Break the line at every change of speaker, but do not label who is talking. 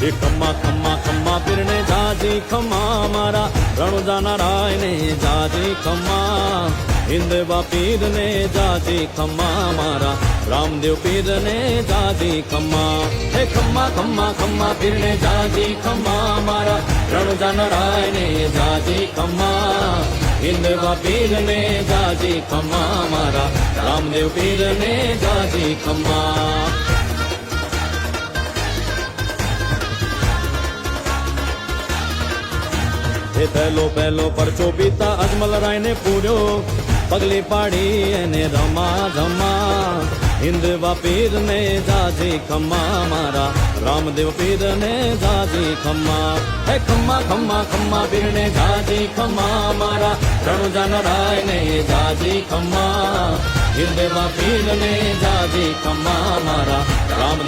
એ ખમ્મા ખમ્મા ખમ્મા પીરને જાજી ખમ્મા મારા રણુજાના રાયને જાજી ખમ્મા હિંદવા પીરને જાજી ખમ્મા મારા રામદેવ પીરને જાજી ખમ્મા હે ખમ્મા ખમ્મા ખમ્મા પીરને જાજી ખમ્મા મારા રણુજાના રાયને જાજી ખમ્મા હિંદવા પીરને જાજી ખમ્મા મારા રામદેવ પીરને જાજી ખમ્મા એ પહેલો પરચો પીતા અજમલ રાયને પૂર્યો પગલી પાડી એને રમા ધમા હિંદવા પીરને જાજી ખમ્મા મારા રામદેવ પીરને જાજી ખમ્મા હે ખમ્મા ખમ્મા ખમ્મા પીરને જાજી ખમ્મા મારા રણુજાના રાયને જાજી ખમ્મા હિંદવા પીરને જાજી ખમ્મા મારા રામદેવ